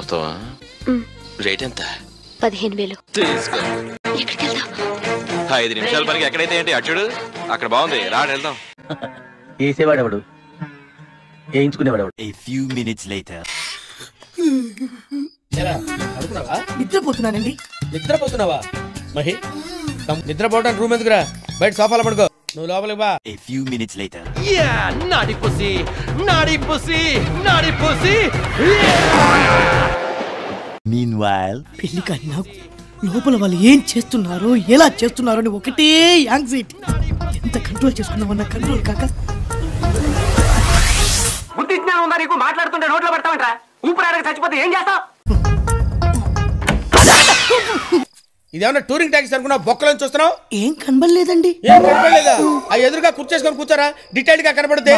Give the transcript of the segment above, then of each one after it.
వస్తావా? రేట్ ఎంత? 15,000. తీసుకో. ఎక్కడికి వెళ్దాం? 5 నిమిషాల పనికి ఎక్కడైతే ఏంటి అచ్చుడు అక్కడ బాగుంది రాడు వెళ్దాం. వేసేవాడెవడు వేయించుకునేవాడెవడు. A few minutes later. నిద్రపోతున్నానండి. నిద్రపోతున్నావా Mahi? నిద్రపోవడానికి రూమ్ ఎందుకురా, బయట సోఫాలో పడుకో. నువ్వు లోపలికి బా. A few minutes later. నాడి పుసి నాడి పుసి నాడి పుసి. Meanwhile. పెళ్లి కానీ నాకు లోపల వాళ్ళు ఏం చేస్తున్నారు, ఎలా చేస్తున్నారు అని ఒకటే యాంగ్జైటీ. ఎంత కంట్రోల్ చేసుకున్నామన్నా కంట్రోల్ కాక. బుద్ధి జ్ఞానం ఉందా నీకు? మాట్లాడుతుంటే నోట్లో పడతామంటా? ఊపిరాడక చచ్చిపోతే ఏం చేస్తావు? ఇదేమన్నా టూరింగ్ ట్యాక్సీ అనుకున్నా? బొక్కలను చూస్తున్నావు? ఏం కనబడలేదండి. ఏం కనపడలేదా? ఆ ఎదురుగా కూర్చేసుకొని కూర్చోరా, డీటెయిల్ గా కనపడితే.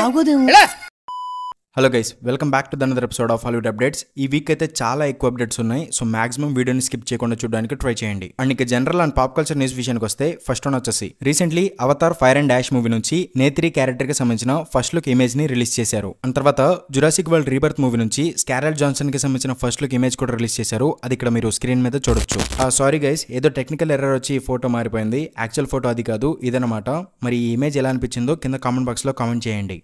Hello guys, welcome back to another episode of Hollywood updates. ఈ వీక్ అయితే చాలా ఎక్కువ అప్డేట్స్ ఉన్నాయి, సో మాక్సిమం వీడియోని స్కిప్ చేయకుండా చూడడానికి ట్రై చేయండి. అండ్ ఇక general and pop culture news విషయానికి వస్తే ఫస్ట్ వన్ వచ్చేసి recently Avatar fire and dash movie నుంచి నేత్రి క్యారెక్టర్ కి సంబంధించిన ఫస్ట్ లుక్ ఇమేజ్ ని రిలీజ్ చేశారు. అండ్ తర్వాత జురాసిక్ వరల్డ్ రీబర్త్ మూవీ నుంచి స్కారెల్ జాన్సన్ కి సంబంధించిన ఫస్ట్ లుక్ ఇమేజ్ కూడా రిలీజ్ చేశారు. అది ఇక్కడ మీరు స్క్రీన్ మీద చూడొచ్చు. సారీ గైస్, ఏదో టెక్నికల్ ఎర్రర్ వచ్చి ఫోటో మారిపోయింది. యాక్చువల్ ఫోటో అది కాదు, ఇదనమాట. మరి ఈ ఇమేజ్ ఎలా అనిపించిందో కింద కామెంట్ బాక్స్ లో కామెంట్ చేయండి.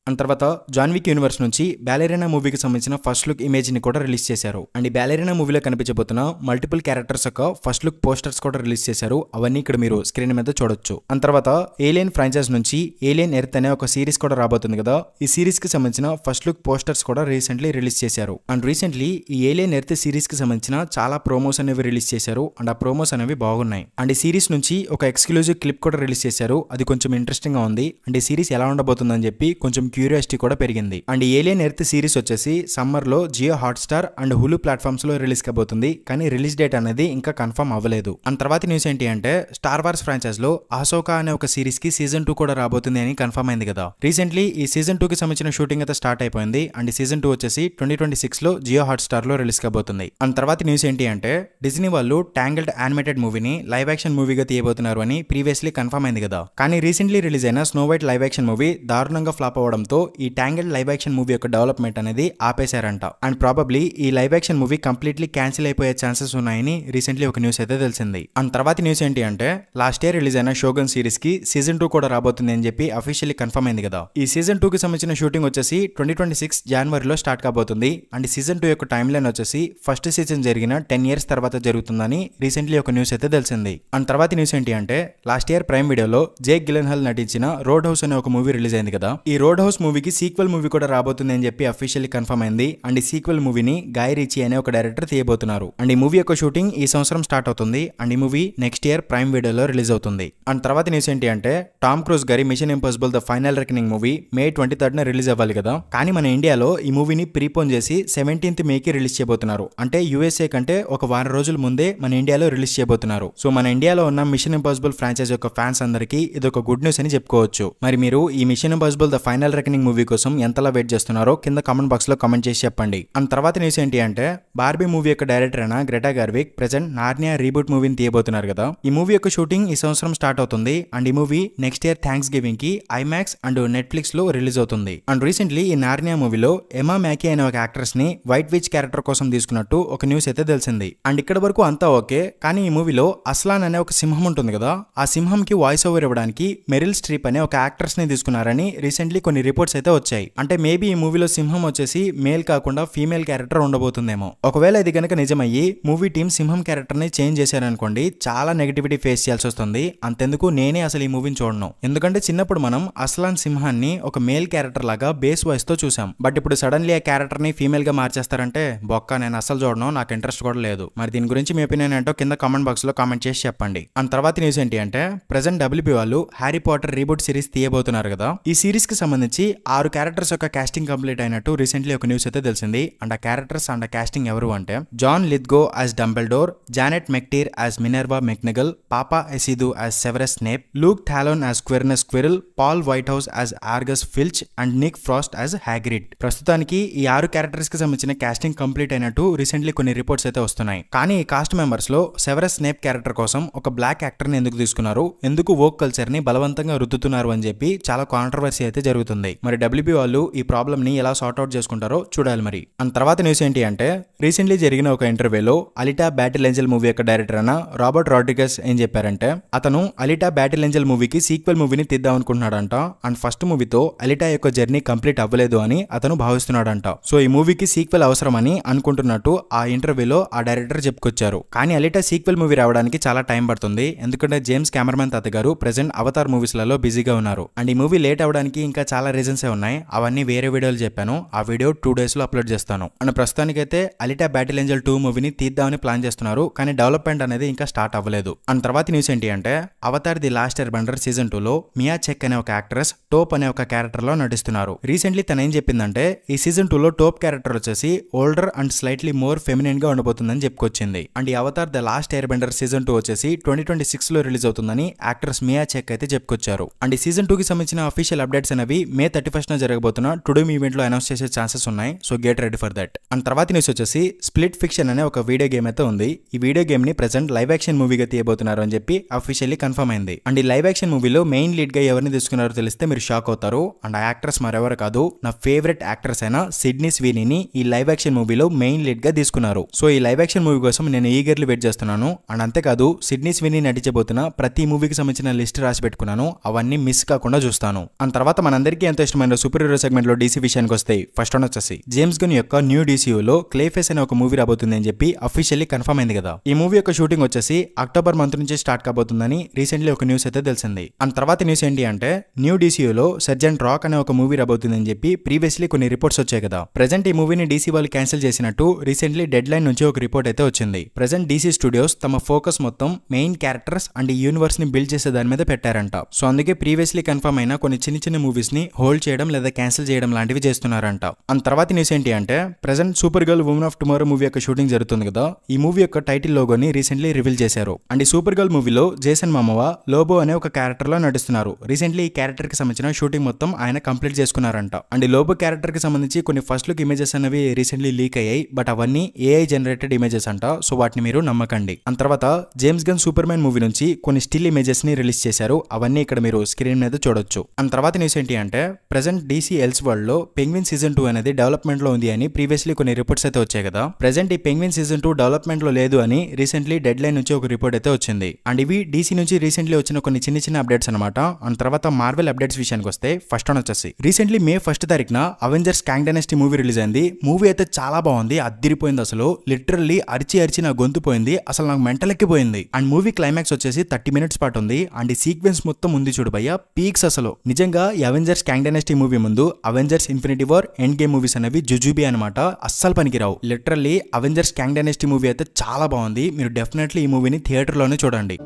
అండ్ తర్వాత జాన్ విక్ యూనివర్స్ నుంచి బ్యాలెరీనా మూవీకి సంబంధించిన ఫస్ట్ లుక్ ఇమేజ్ ని కూడా రిలీజ్ చేశారు. అండ్ ఈ బ్యాలెరీనా మూవీలో కనిపించబోతున్న మల్టిపుల్ క్యారెక్టర్స్ యొక్క ఫస్ట్ లుక్ పోస్టర్స్ కూడా రిలీజ్ చేశారు. అవన్నీ ఇక్కడ మీరు స్క్రీన్ మీద చూడొచ్చు. అండ్ తర్వాత ఏలియన్ ఫ్రాంచైజ్ నుంచి ఏలియన్ ఎర్త్ అనే ఒక సిరీస్ కూడా రాబోతుంది కదా, ఈ సిరీస్ కి సంబంధించిన ఫస్ట్ లుక్ పోస్టర్స్ కూడా రీసెంట్లీ రిలీజ్ చేశారు. అండ్ రీసెంట్లీ ఈ ఏలియన్ ఎర్త్ సిరీస్ కి సంబంధించిన చాలా ప్రోమోస్ అనేవి రిలీజ్ చేశారు. అండ్ ఆ ప్రోమోస్ అనేవి బాగున్నాయి. అండ్ ఈ సిరీస్ నుంచి ఒక ఎక్స్క్లూజివ్ క్లిప్ కూడా రిలీజ్ చేశారు. అది కొంచెం ఇంట్రెస్టింగ్ గా ఉంది. అండ్ ఈ సిరీస్ ఎలా ఉండబోతుందని చెప్పి కొంచెం క్యూరియాసిటీ కూడా పెరిగింది. అండ్ ఏలియన్ ఎర్త్ సిరీస్ వచ్చేసి సమ్మర్ లో జియో హాట్స్టార్ అండ్ హులు ప్లాట్ఫామ్స్ లో రిలీజ్ కాబోతుంది. కానీ రిలీజ్ డేట్ అనేది ఇంకా కన్ఫర్మ్ అవ్వలేదు. అండ్ తర్వాత న్యూస్ ఏంటి అంటే స్టార్ వార్స్ ఫ్రాంచైజ్ లో అహసోకా అనే ఒక సిరీస్ కి సీజన్ 2 కూడా రాబోతుంది అని కన్ఫర్మ్ అయింది కదా. రీసెంట్లీ ఈ సీజన్ 2 కి సంబంధించిన షూటింగ్ అయితే స్టార్ట్ అయిపోయింది. అండ్ ఈ సీజన్ 2 వచ్చేసి 2026 లో జియో హాట్స్టార్ లో రిలీజ్ కాబోతుంది. అండ్ తర్వాత న్యూస్ ఏంటి అంటే డిజ్నీ వాళ్ళు ట్యాంగిల్డ్ యానిమేటెడ్ మూవీని లైవ్ యాక్షన్ మూవీగా తీయబోతున్నారు అని ప్రీవియస్లీ కన్ఫర్మ్ అయింది కదా. కానీ రీసెంట్లీ రిలీజ్ అయిన snow white live action movie దారుణంగా ఫ్లాప్ అవడంతో ఈ ట్యాంగిల్డ్ లైవ్ యాక్షన్ మూవీ యొక్క డెవలప్మెంట్ అనేది ఆపేశారంట. అండ్ ప్రాబబ్లీ ఈ live action movie completely cancel అయిపోయే ఛాన్సెస్ ఉన్నాయని రీసెంట్లీ ఒక న్యూస్ అయితే తెలిసింది. అండ్ తర్వాత న్యూస్ ఏంటి అంటే లాస్ట్ ఇయర్ రిలీజ్ అయిన షోగన్ సిరీస్ కి సీజన్ 2 కూడా రాబోతుంది అని చెప్పి అఫీషియల్లీ కన్ఫర్మ్ అయింది కదా. ఈ సీజన్ 2 కి సంబంధించిన షూటింగ్ వచ్చేసి 2026 జనవరిలో స్టార్ట్ కాబోతుంది. అండ్ సీజన్ 2 యొక్క టైమ్ లైన్ వచ్చేసి ఫస్ట్ సీజన్ జరిగిన 10 years తర్వాత జరుగుతుందని రీసెంట్లీ ఒక న్యూస్ అయితే తెలిసింది. అండ్ తర్వాత న్యూస్ ఏంటి అంటే లాస్ట్ ఇయర్ ప్రైమ్ వీడియోలో జేక్ గిలెన్హాల్ నటించిన రోడ్ హౌస్ అనే ఒక మూవీ రిలీజ్ అయింది కదా. ఈ రోడ్ హౌస్ మూవీకి సీక్వెల్ మూవీ కూడా రాబోతుంది అని చెప్పి అఫీషియల్లీ కన్ఫర్మ్ అయింది. అండ్ ఈ సీక్వెల్ మూవీని గాయ్ రిచీ అనే ఒక డైరెక్టర్ తీయబోతున్నారు. అండ్ ఈ మూవీ యొక్క షూటింగ్ ఈ సంవత్సరం స్టార్ట్ అవుతుంది. అండ్ ఈ మూవీ నెక్స్ట్ ఇయర్ ప్రైమ్ వీడియోలో రిలీజ్ అవుతుంది. అండ్ తర్వాత న్యూస్ ఏంటి అంటే టామ్ క్రూజ్ గారి mission impossible the final reckoning movie May 23rd release అవ్వాలి కదా. కానీ మన ఇండియాలో ఈ మూవీని ప్రీపోన్ చేసి 17th May కి రిలీజ్ చేయబోతున్నారు. అంటే USA కంటే ఒక వారం రోజుల ముందే మన ఇండియాలో రిలీజ్ చేయబోతున్నారు. సో మన ఇండియాలో ఉన్న మిషన్ ఇంపాసిబుల్ ఫ్రాంచైజ్ యొక్క ఫ్యాన్స్ అందరికీ ఇది ఒక గుడ్ న్యూస్ అని చెప్పుకోవచ్చు. మరి మీరు ఈ mission impossible the final reckoning movie కోసం ఎంతలా వెయిట్ చేస్తున్నారో కింద కామెంట్ బాక్స్ లో కామెంట్ చేసి చెప్పండి. అండ్ తర్వాత న్యూస్ ఏంటి అంటే బార్బీ మూవీ యొక్క డైరెక్టర్ అయిన గ్రెటా గార్విక్ ప్రెజెంట్ నార్నియా రీబూట్ మూవీని తీయబోతున్నారు కదా. ఈ మూవీ యొక్క షూటింగ్ ఈ సంవత్సరం స్టార్ట్ అవుతుంది. అండ్ ఈ movie next year thanks giving కి ఐమాక్స్ అండ్ నెట్ఫ్లిక్స్ లో రిలీజ్ అవుతుంది. అండ్ రీసెంట్లీ ఈ నార్నియా మూవీలో ఎమా మ్యాకీ అనే ఒక యాక్ట్రెస్ ని వైట్ విచ్ క్యారెక్టర్ కోసం తీసుకున్నట్టు ఒక న్యూస్ అయితే తెలిసింది. అండ్ ఇక్కడ వరకు అంతా ఓకే, కానీ ఈ మూవీలో అస్లాన్ అనే ఒక సింహం ఉంటుంది కదా, ఆ సింహం కి వాయిస్ ఓవర్ ఇవ్వడానికి మెరిల్ స్ట్రీప్ అనే ఒక యాక్ట్రెస్ ని తీసుకున్నారని రీసెంట్లీ కొన్ని రిపోర్ట్స్ అయితే వచ్చాయి. అంటే మేబీ ఈ మూవీలో సింహం వచ్చేసి మేల్ కాకుండా ఫీమేల్ క్యారెక్టర్ ఉండబోతుందేమో. ఒకవేళ ఇది గనక నిజమయ్యి మూవీ టీం సింహం క్యారెక్టర్ ని చేంజ్ చేశారనుకోండి, చాలా నెగటివిటీ ఫేస్ చేయాల్సి వస్తుంది. అంతెందుకు నేనే అసలు ఈ మూవీని చూడను. ఎందుకంటే చిన్నప్పుడు మనం అస్లాన్ సింహాన్ని ఒక మేల్ క్యారెక్టర్ లాగా బేస్ వాయిస్ తో చూసాం. బట్ ఇప్పుడు సడన్లీ ఆ క్యారెక్టర్ ని ఫీమేల్ గా మార్చేస్తారంటే బొక్క, నేను అసలు చూడను, నాకు ఇంట్రెస్ట్ కూడా లేదు. మరి దీని గురించి మీ ఒపీనియన్ ఏంటో కింద కామెంట్ బాక్స్ లో కామెంట్ చేసి చెప్పండి. అండ్ తర్వాత న్యూస్ ఏంటి అంటే ప్రెజెంట్ WB వాళ్ళు హ్యారీ పాటర్ రీబూట్ సిరీస్ తీయబోతున్నారు కదా. ఈ సిరీస్ కి సంబంధించి 6 క్యారెక్టర్స్ యొక్క కాస్టింగ్ కంప్లీట్ అయినట్టు రీసెంట్లీ ఒక న్యూస్ అయితే తెలిసింది. అండ్ ఆ క్యారెక్టర్స్ అండ్ కాస్టింగ్ ఎవరు అంటే John Lithgow as Dumbledore, Janet McTeer as Minerva McGonagall, Paapa Essiedu as Severus Snape, Luke Thallon as Quirinus Quirrell, Paul Whitehouse as Argus Filch and Nick Frost as Hagrid. ప్రస్తుతానికి ఈ 6 characters కి సంబంధించిన casting complete అయినట్టు recently కొన్ని reports అయితే వస్తున్నాయి. కానీ ఈ కాస్ట్ మెంబర్స్ లో సెవరస్ స్నేప్ క్యారెక్టర్ కోసం ఒక బ్లాక్ యాక్టర్ ని ఎందుకు తీసుకున్నారు, ఎందుకు వోక్ కల్చర్ ని బలవంతంగా రుద్దుతున్నారు అని చెప్పి చాలా కాంట్రవర్సీ అయితే జరుగుతుంది. వచ్చేసాయి. మరి డబ్ల్యూబీ వాళ్ళు ఈ ప్రాబ్లమ్ ని ఎలా సార్ట్అవుట్ చేసుకుంటారో చూడాలి మరి. అండ్ తర్వాత న్యూస్ ఏంటి అంటే రీసెంట్లీ జరిగిన ఒక ఇంటర్వ్యూలో అలిటా బ్యాటిల్ ఏంజల్ మూవీ యొక్క డైరెక్టర్ అయిన రాబర్ట్ రాడ్రిగస్ ఏం చెప్పారంటే అతను అలిటా బ్యాటిల్ ఏంజల్ మూవీకి సీక్వెల్ మూవీని తీద్దాం అనుకుంటున్నాడంట. అండ్ ఫస్ట్ మూవీతో అలిటా యొక్క జర్నీ కంప్లీట్ అవ్వలేదు అని అతను భావిస్తున్నాడంట. సో ఈ మూవీకి సీక్వెల్ అవసరమని అనుకుంటున్నట్టు ఆ ఇంటర్వ్యూలో ఆ డైరెక్టర్ చెప్పుకొచ్చారు. కానీ అలిటా సీక్వెల్ మూవీ రావడానికి చాలా టైం పడుతుంది, ఎందుకంటే జేమ్స్ కెమెరామెన్ తాత గారు ప్రెసెంట్ అవతార్ మూవీస్ లలో బిజీగా ఉన్నారు. అండ్ ఈ మూవీ లేట్ అవడానికి ఇంకా చాలా రీజన్స్ ఉన్నాయి, అవన్నీ వేరే వీడియోలు చెప్పాను. ఆ వీడియో 2 days లో అప్లోడ్ చేస్తాను. అండ్ ప్రస్తుతానికైతే అలిటా బ్యాటిల్ ఏంజల్ 2 మూవీని తీద్దామని ప్లాన్ చేస్తున్నారు, కానీ డెవలప్మెంట్ అనేది ఇంకా స్టార్ట్ అవ్వలేదు. అండ్ తర్వాత న్యూస్ ఏంటి అంటే Avatar the last Airbender season 2 లో మియా చెక్ అనే ఒక యాక్ట్రెస్ టోప్ అనే ఒక క్యారెక్టర్ లో నటిస్తున్నారు. రీసెంట్లీ తను ఏం చెప్పిందంటే ఈ సీజన్ 2 లో టోప్ క్యారెక్టర్ వచ్చేసి older and slightly more feminine గా ఉండబోతుందని చెప్పుకొచ్చింది. అండ్ ఈ Avatar the last Airbender season 2 వచ్చేసి 2026 లో రిలీజ్ అవుతుందని యాక్ట్రెస్ మియా చెక్ అయితే చెప్పుకొచ్చారు. అండ్ ఈ సీజన్ 2 కి సంబంధించిన అఫీషియల్ అప్డేట్స్ అనేవి May 31న జరగబోతున్న టుడూమ్ ఈవెంట్ లో అనౌన్స్ చేసే ఛాన్సెస్ ఉన్నాయి. So get ready for that. And తర్వాత న్యూస్ వచ్చేసి స్ప్లిట్ ఫిక్షన్ అనే ఒక వీడియో గేమ్ అయితే ఉంది. ఈ వీడియో గేమ్ ని ప్రెసెంట్ లైవ్ యాక్షన్ మూవీగా తీయబోతున్నారు అని చెప్పి అఫీషియల్లీ కన్ఫర్మ్ అయింది. అండ్ ఈ లైవ్ యాక్షన్ మూవీలో మెయిన్ లీడ్ గా ఎవరిని తీసుకున్నారో తెలిస్తే మీరు షాక్ అవుతారు. అండ్ ఆ యాక్ట్రెస్ మరెవరు కాదు, నా ఫేవరెట్ యాక్ట్రెస్ అయిన సిడ్నీ స్వీనీని ఈ లైవ్ యాక్షన్ మూవీలో మెయిన్ లీడ్ గా తీసుకున్నారు. సో ఈ లైవ్ యాక్షన్ మూవీ కోసం నేను ఈగర్లీ వెయిట్ చేస్తున్నాను. అండ్ అంతేకాదు సిడ్నీ స్వీనీ నటించబోతున్న ప్రతి మూవీకి సంబంధించిన లిస్ట్ రాసి పెట్టుకున్నాను, అవన్నీ మిస్ కాకుండా చూస్తాను. అండ్ తర్వాత మనందరికీ ఎంతో ఇష్టమైన సూపర్ హీరో సెగ్మెంట్ లో డీసీ విషయానికి వస్తాయి. ఫస్ట్ వన్ వచ్చేసి జేమ్స్ గన్ యొక్క న్యూ డీసీయూలో క్లేఫేస్ అనే ఒక మూవీ రాబోతుంది అని చెప్పి అఫీషియల్లీ కన్ఫర్మ్ అయింది కదా. ఈ మూవీ యొక్క షూటింగ్ వచ్చేసి అక్టోబర్ మంత్ నుంచి స్టార్ట్ కాబోతుందని రీసెంట్లీ ఒక న్యూస్ అయితే తెలిసింది. అండ్ తర్వాత న్యూస్ ఏంటి అంటే న్యూ డీసీయూలో సర్జెంట్ రాక్ అనే ఒక మూవీ రాబోతుంది అని చెప్పి ప్రీవియస్లీ కొన్ని రిపోర్ట్స్ వచ్చాయి కదా. ప్రెజెంట్ ఈ మూవీని డీసీ వాళ్ళు క్యాన్సిల్ చేసినట్టు రీసెంట్లీ డెడ్ లైన్ నుంచి ఒక రిపోర్ట్ అయితే వచ్చింది. ప్రెజెంట్ డీసీ స్టూడియోస్ తమ ఫోకస్ మొత్తం మెయిన్ క్యారెక్టర్స్ అండ్ ఈ యూనివర్స్ ని బిల్డ్ చేసే దాని మీద పెట్టారంట. సో అందుకే ప్రీవియస్లీ కన్ఫర్మ్ అయిన కొన్ని చిన్న చిన్న మూవీస్ ని హోల్డ్ చేయడం లేదా క్యాన్సిల్ చేయడం లాంటివి చేస్తున్నారంట. అండ్ తర్వాత న్యూస్ ఏంటి అంటే present super girl women of tomorrow movie యొక్క షూటింగ్ జరుగుతుంది కదా. ఈ మూవీ యొక్క టైటిల్ లోగోని రీసెంట్లీ రివీల్ చేశారు. అండ్ ఈ సూపర్ గర్ల్ మూవీలో జేసన్ మామోవా లోబో అనే ఒక క్యారెక్టర్ లో నటిస్తున్నారు. రీసెంట్లీ ఈ క్యారెక్టర్ కి సంబంధించిన షూటింగ్ మొత్తం ఆయన కంప్లీట్ చేసుకున్నారంట. అండ్ ఈ లోబో క్యారెక్టర్ కి సంబంధించి కొన్ని ఫస్ట్ లుక్ ఇమేజెస్ అనేవి రీసెంట్లీ లీక్ అయ్యాయి, బట్ అవన్నీ ఏఐ జనరేటెడ్ ఇమేజెస్ అంట. సో వాటిని మీరు నమ్మకండి. అండ్ తర్వాత James gun super man movie నుంచి కొన్ని స్టిల్ ఇమేజెస్ ని రిలీజ్ చేశారు, అవన్నీ ఇక్కడ మీరు స్క్రీన్ మీద చూడొచ్చు. అండ్ తర్వాత న్యూస్ ఏంటి అంటే ప్రెజెంట్ డీసీ ఎల్స్ వరల్డ్ లో పెంగ్విన్ సీజన్ 2 అనేది డెవలప్మెంట్ లో ఉంది అని ప్రీవియస్లీ కొన్ని రిపోర్ట్స్ అయితే వచ్చాయి కదా. ప్రెజెంట్ ఈ పెంగ్విన్ సీజన్ 2 డెవలప్మెంట్ లో లేదు అని రీసెంట్లీ డెడ్ లైన్ నుంచి ఒక రిపోర్ట్ అయితే వచ్చింది. అండ్ ఇవి డీసీ నుంచి రీసెంట్లీ వచ్చిన కొన్ని చిన్న చిన్న అప్డేట్స్ అనమాట. అండ్ తర్వాత మార్వెల్ అప్డేట్స్ విషయానికి వస్తే ఫస్ట్ వన్ వచ్చేసి రీసెంట్లీ May 1st తారీఖున Avengers Kong dynasty movie release అయింది. మూవీ అయితే చాలా బాగుంది, అద్దిరిపోయింది. అసలు లిటరల్లీ అరిచి నా గొంతు పోయింది, అసలు నాకు మెంటల్ ఎక్కిపోయింది. అండ్ మూవీ క్లైమాక్స్ వచ్చేసి 30 minutes పాటు ఉంది. అండ్ ఈ సీక్వెన్స్ మొత్తం ఉంది చూడు భయ్య, పీక్స్ అసలు. నిజంగా ఈ అవెంజర్స్ కాంగ్ డైనస్టీ మూవీ ముందు Avengers infinity war end game movies అనేవి జుజుబీ అనమాట, అస్సలు పనికిరావు. Literally Avengers Kong dynasty movie అయితే చాలా బాగుంది. మీరు డెఫినెట్లీ ఈ మూవీని థియేటర్ లోనే చూడండి.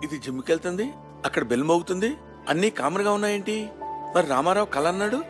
ఇది జిమ్కి వెళ్తుంది, అక్కడ బెల్ మోగుతుంది, అన్ని కామన్ గా ఉన్నాయేంటి? మరి రామారావు కల అన్నాడు.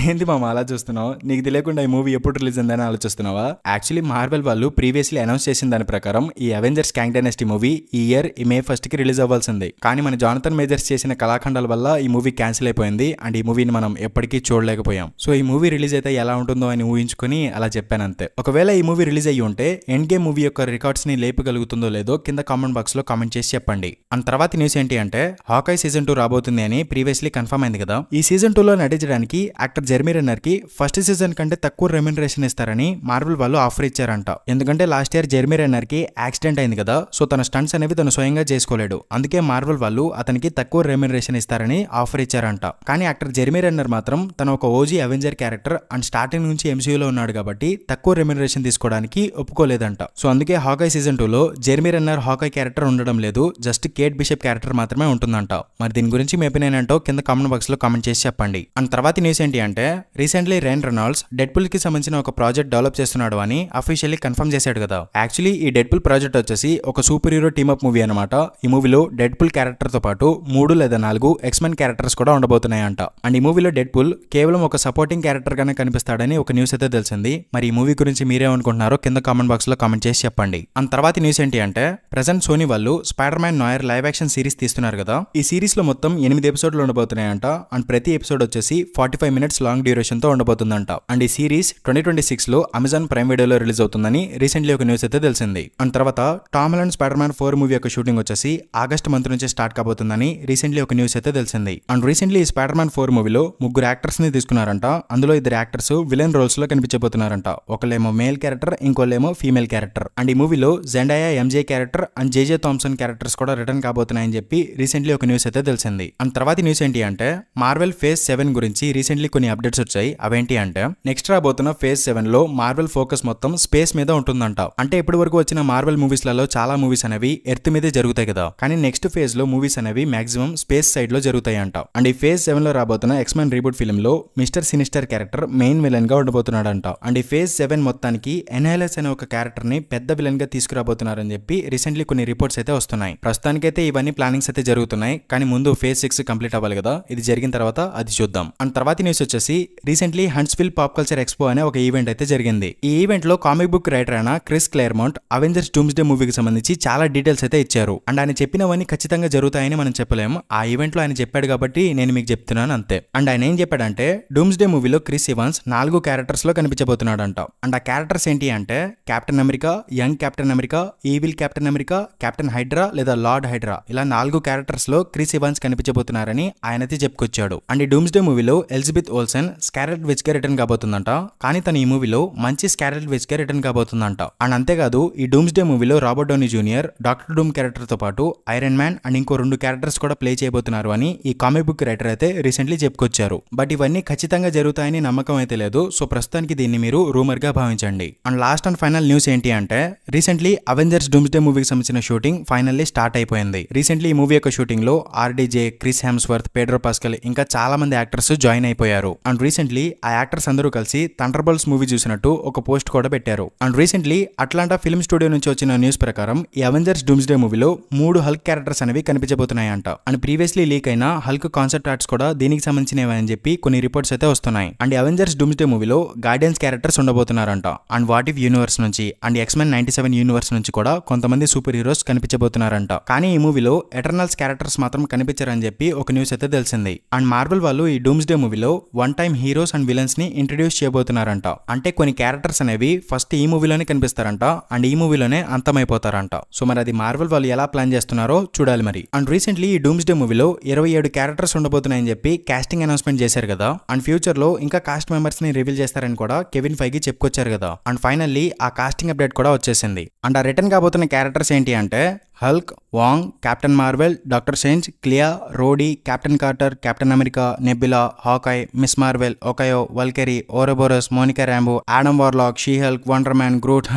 ఏంది మామ అలా చూస్తున్నావు? నీకు తెలియకుండా ఈ మూవీ ఎప్పుడు రిలీజ్ అయిందని ఆలోచిస్తున్నావా? యాక్చువల్లీ మార్వెల్ వాళ్ళు ప్రీవియస్లీ అనౌన్స్ చేసిన దాని ప్రకారం ఈ అవెంజర్స్ కాంగ్ డైనస్టీ మూవీ ఈ ఇయర్ May 1st కి రిలీజ్ అవ్వాల్సింది. కానీ మన జానథన్ మేజర్స్ చేసిన కళాఖండాల వల్ల ఈ మూవీ క్యాన్సిల్ అయిపోయింది. అండ్ ఈ మూవీని మనం ఎప్పటికీ చూడలేకపోయాం. సో ఈ మూవీ రిలీజ్ అయితే ఎలా ఉంటుందో అని ఊహించుకుని అలా చెప్పాను అంతే. ఒకవేళ ఈ మూవీ రిలీజ్ అయ్యి ఉంటే ఎండ్ గేమ్ మూవీ యొక్క రికార్డ్స్ ని లేపగలుగుతుందో లేదో కింద కామెంట్ బాక్స్ లో కామెంట్ చేసి చెప్పండి. అండ్ తర్వాత న్యూస్ ఏంటి అంటే హాకాయ్ సీజన్ 2 రాబోతుంది అని ప్రీవియస్లీ కన్ఫర్మ్ అయింది కదా. ఈ సీజన్ 2 లో నటించడానికి యాక్టర్ జెర్మీ రెన్నర్ కి ఫస్ట్ సీజన్ కంటే తక్కువ రెమ్యునరేషన్ ఇస్తారని మార్వెల్ వాళ్ళు ఆఫర్ ఇచ్చారంట. ఎందుకంటే లాస్ట్ ఇయర్ జెర్మీ రెన్నర్ కి యాక్సిడెంట్ అయింది కదా. సో తన స్టంట్స్ అనేవి తను స్వయంగా చేసుకోలేడు. అందుకే మార్వెల్ వాళ్ళు అతనికి తక్కువ రెమ్యునరేషన్ ఇస్తారని ఆఫర్ ఇచ్చారంట. కానీ యాక్టర్ జెర్మీ రెన్నర్ మాత్రం తన ఒక OG Avenger character and starting నుంచి ఎంసీయూలో ఉన్నాడు కాబట్టి తక్కువ రెమ్యునరేషన్ తీసుకోవడానికి ఒప్పుకోలేదంట. సో అందుకే హాకాయ్ సీజన్ 2 లో జెర్మీ రెన్నర్ హాకాయ్ క్యారెక్టర్ ఉండడం లేదు, జస్ట్ కేట్ బిషప్ క్యారెక్టర్ మాత్రమే ఉంటుందంట. మరి దీని గురించి మీ ఒపీనియన్ ఏంటో కింద కామెంట్ బాక్స్ లో కామెంట్ చేసి చెప్పండి. అండ్ తర్వాత న్యూస్ ఏంటి అంటే రీసెంట్లీ రైన్ రెనాల్డ్స్ డెడ్పుల్ కి సంబంధించిన ఒక ప్రాజెక్ట్ డెవలప్ చేస్తున్నాడు అని అఫీషియల్లీ కన్ఫర్మ్ చేశాడు కదా. యాక్చువల్లీ ఈ డెడ్పుల్ ప్రాజెక్ట్ వచ్చేసి ఒక సూపర్ హీరో టీమప్ మూవీ అనమాట. ఈ మూవీలో డెడ్పుల్ క్యారెక్టర్ తో పాటు 3 లేదా 4 ఎక్స్మెన్ క్యారెక్టర్స్ కూడా ఉండబోతున్నాయంట. అండ్ ఈ మూవీలో డెడ్పుల్ కేవలం ఒక సపోర్టింగ్ క్యారెక్టర్ గానే కనిపిస్తాడని ఒక న్యూస్ అయితే తెలిసింది. మరి ఈ మూవీ గురించి మీరేమనుకుంటున్నారో కింద కామెంట్ బాక్స్ లో కామెంట్ చేసి చెప్పండి. అండ్ తర్వాత న్యూస్ ఏంటి అంటే ప్రెసెంట్ సోనీ వాళ్ళు spider man Nair live action series తీస్తున్నారు కదా. ఈ సిరీస్ లో మొత్తం 8 ఎపిసోడ్లు ఉండబోతున్నాయంట. అండ్ ప్రతి ఎపిసోడ్ వచ్చేసి 45 minutes లాంగ్ డ్యూరేషన్ తో ఉండబోతుందంట. అండ్ ఈ సిరీస్ 2026 లో అమెజాన్ ప్రైమ్ వీడియోలో రిలీజ్ అవుతుందని రీసెంట్లీ ఒక న్యూస్ అయితే తెలిసింది. అండ్ తర్వాత Tom Holland spider man 4 movie యొక్క షూటింగ్ వచ్చేసి ఆగస్ట్ మంత్ నుంచి స్టార్ట్ కాబోతుందని రీసెంట్లీ ఒక న్యూస్ అయితే తెలిసింది. అండ్ రీసెంట్లీ ఈ స్పైడర్ మ్యాన్ 4 మూవీలో 3 యాక్టర్స్ ని తీసుకున్నారంట. అందులో 2 యాక్టర్స్ విలన్ రోల్స్ లో కనిపించబోతున్నారంట. ఒకళ్ళేమో మేల్ క్యారెక్టర్, ఇంకోళ్ళేమో ఫీమేల్ క్యారెక్టర్. అండ్ ఈ మూవీలో Zendaya MJ character and JJ Thompson characters కూడా రిటర్న్ కాబోతున్నాయని చెప్పి రీసెంట్లీ ఒక న్యూస్ అయితే తెలిసింది. అండ్ తర్వాత న్యూస్ ఏంటి అంటే మార్వెల్ ఫేజ్ 7 గురించి రీసెంట్లీ కొన్ని అప్డేట్స్ వచ్చాయి. అవేంటి అంటే నెక్స్ట్ రాబోతున్న ఫేజ్ 7 లో మార్వెల్ ఫోకస్ మొత్తం స్పేస్ మీద ఉంటుందంట. అంటే ఇప్పటి వరకు వచ్చిన మార్వెల్ మూవీస్ లలో చాలా మూవీస్ అనేవి ఎర్త్ మీదే జరుగుతాయి కదా, కానీ నెక్స్ట్ ఫేజ్ లో మూవీస్ అనేవి మాక్సిమం స్పేస్ సైడ్ లో జరుగుతాయంట. అండ్ ఈ ఫేజ్ 7 లో రాబోతున్న ఎక్స్మెన్ రీబూట్ ఫిల్మ్ లో mister sinister character main villain గా ఉండబోతున్నాడంట. అండ్ ఈ ఫేజ్ 7 మొత్తానికి ఎన్ఐఎల్ఎస్ అనే ఒక క్యారెక్టర్ ని పెద్ద విలన్ గా తీసుకురాబోతున్నారని చెప్పి రీసెంట్లీ కొన్ని రిపోర్ట్స్ అయితే వస్తున్నాయి. ప్రస్తుతానికైతే ఇవన్నీ ప్లానింగ్స్ అయితే జరుగుతున్నాయి, కానీ ముందు ఫేజ్ 6 కంప్లీట్ అవ్వాలి కదా, ఇది జరిగిన తర్వాత అది చూద్దాం. అండ్ తర్వాత న్యూస్ వచ్చేసి రీసెంట్లీ హంట్స్విల్ పాప్ కల్చర్ ఎక్స్పో అనే ఒక ఈవెంట్ అయితే జరిగింది. ఈ ఈవెంట్ లో కామిక్ బుక్ రైటర్ అయిన క్రిస్ క్లేర్మౌంట్ అవెంజర్స్ డూమ్స్డే మూవీకి సంబంధించి చాలా డీటెయిల్స్ అయితే ఇచ్చారు. అండ్ ఆయన చెప్పినవన్నీ ఖచ్చితంగా జరుగుతాయని మనం చెప్పలేము. ఆ ఈవెంట్ లో ఆయన చెప్పాడు కాబట్టి నేను మీకు చెప్తున్నాను అంతే. అండ్ ఆయన ఏం చెప్పాడంటే డూమ్స్డే మూవీలో క్రిస్ ఇవాన్స్ 4 క్యారెక్టర్స్ లో కనిపించబోతున్నాడంట. అండ్ ఆ క్యారెక్టర్స్ ఏంటి అంటే captain America, young captain America, evil captain America, captain Hydra లేదా లార్డ్ హైడ్రా, ఇలా 4 క్యారెక్టర్స్ లో క్రిస్ ఇవాన్స్ కనిపించబోతున్నారని ఆయనైతే చెప్పుకొచ్చాడు. అండ్ ఈ డూమ్స్డే మూవీలో ఎలిజబెత్ ఓల్సన్ స్కారెట్ విచ్ గా రిటర్న్ కాబోతుందంట. కానీ తన ఈ మూవీలో మంచి స్కారెట్ విచ్ గా రిటర్న్ కాబోతుందంట. అండ్ అంతేకాదు ఈ డూమ్స్డే మూవీలో Robert Downey junior doctor doom character తో పాటు ఐరన్ మ్యాన్ అండ్ ఇంకో 2 క్యారెక్టర్స్ కూడా ప్లే చేయబోతున్నారు అని ఈ కామిక్ బుక్ రైటర్ అయితే రీసెంట్లీ చెప్పుకొచ్చారు. బట్ ఇవన్నీ ఖచ్చితంగా జరుగుతాయని నమ్మకం అయితే లేదు. సో ప్రస్తుతానికి దీన్ని మీరు రూమర్ గా భావించండి. And last and final news ఏంటి అంటే రీసెంట్లీ అవెంజర్స్ డూమ్స్డే మూవీకి సంబంధించిన షూటింగ్ ఫైనల్లీ స్టార్ట్ అయిపోయింది. రీసెంట్లీ ఈ మూవీ యొక్క షూటింగ్ లో RDJ, Chris Hemsworth, Pedro pascal ఇంకా చాలా మంది యాక్టర్స్ జాయిన్ అయిపోయారు. అండ్ రీసెంట్లీ ఆ యాక్టర్స్ అందరూ కలిసి థండర్బోల్ట్స్ మూవీ చూసినట్టు ఒక పోస్ట్ కూడా పెట్టారు. And recently Atlanta film studio నుంచి వచ్చిన న్యూస్ ప్రకారం ఈ అవెంజర్స్ డూమ్స్డే మూవీలో 3 హల్క్ క్యారెక్టర్స్ అనేవి కనిపించబోతున్నాయంట. అండ్ ప్రీవియస్లీ లీక్ అయిన హల్క్ కాన్సెప్ట్ ఆర్ట్స్ కూడా దీనికి సంబంధించినవి అని చెప్పి కొన్ని రిపోర్ట్స్ అయితే వస్తున్నాయి. అండ్ అవెంజర్స్ డూమ్స్డే మూవీలో గార్డియన్స్ క్యారెక్టర్స్ ఉండబోతున్నారంట. అండ్ వాట్ ఇఫ్ యూనివర్స్ నుంచి అండ్ ఎక్స్మెన్ 97 యూనివర్స్ నుంచి కూడా కొంతమంది సూపర్ హీరోస్ కనిపించబోతున్నారంట. కానీ ఈ మూవీలో ఎటర్నల్స్ క్యారెక్టర్స్ మాత్రం కనిపించారని చెప్పి ఒక న్యూస్ అయితే తెలిసింది. అండ్ మార్వెల్ వాళ్ళు ఈ డూమ్స్డే మూవీలో one time heroes and villains ని ఇంట్రడ్యూస్ చేయబోతున్నారంట. అంటే కొన్ని క్యారెక్టర్స్ అనేవి ఫస్ట్ ఈ మూవీలోనే కనిపిస్తారంట అండ్ ఈ మూవీలోనే అంతమైపోతారంట. సో మరి అది మార్వెల్ వాళ్ళు ఎలా ప్లాన్ చేస్తున్నారో చూడాలి మరి. అండ్ రీసెంట్లీ ఈ డూమ్స్డే మూవీలో 27 క్యారెక్టర్స్ ఉండబోతున్నాయని చెప్పి కాస్టింగ్ అనౌన్స్మెంట్ చేశారు కదా. అండ్ ఫ్యూచర్ లో ఇంకా కాస్ట్ మెంబర్స్ ని రివీల్ చేస్తారని కూడా కెవిన్ ఫైగి చెప్పుకొచ్చారు కదా. అండ్ ఫైనల్లీ ఆ కాస్టింగ్ అప్డేట్ కూడా వచ్చేసింది. అండ్ ఆ రిటర్న్ కాబోతున్న క్యారెక్టర్స్ ఏంటి అంటే Hulk, Wong, Captain Marvel, Doctor Strange, Clea, Rhodey, Captain Carter, Captain America, Nebula, Hawkeye, Ms Marvel, Okoye, Valkyrie, Ouroboros, Monica Rambeau, Adam Warlock, She Hulk, Wonder Man, Groot,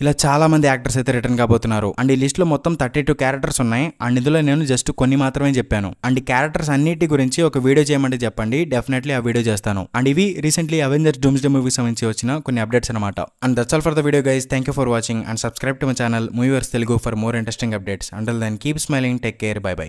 ఇలా చాలా మంది actors అయితే return కాబోతున్నారు. And ఈ list లో మొత్తం 32 characters ఉన్నాయి. And ఇందులో నేను జస్ట్ కొన్ని మాత్రమే చెప్పాను. అండ్ ఈ క్యారెక్టర్స్ అన్నిటి గురించి ఒక వీడియో చేయమంటే చెప్పండి, డెఫినెట్లీ ఆ వీడియో చేస్తాను. అండ్ ఇవి రీసెంట్లీ అవెంజర్స్ డూమ్స్డే మూవీకి సంబంధించి వచ్చిన కొన్ని అప్డేట్స్ అనమాట. And that's all for the video guys. Thank you for watching and subscribe to my channel Movieverse Telugu for more interesting updates. Until then keep smiling, take care, bye by.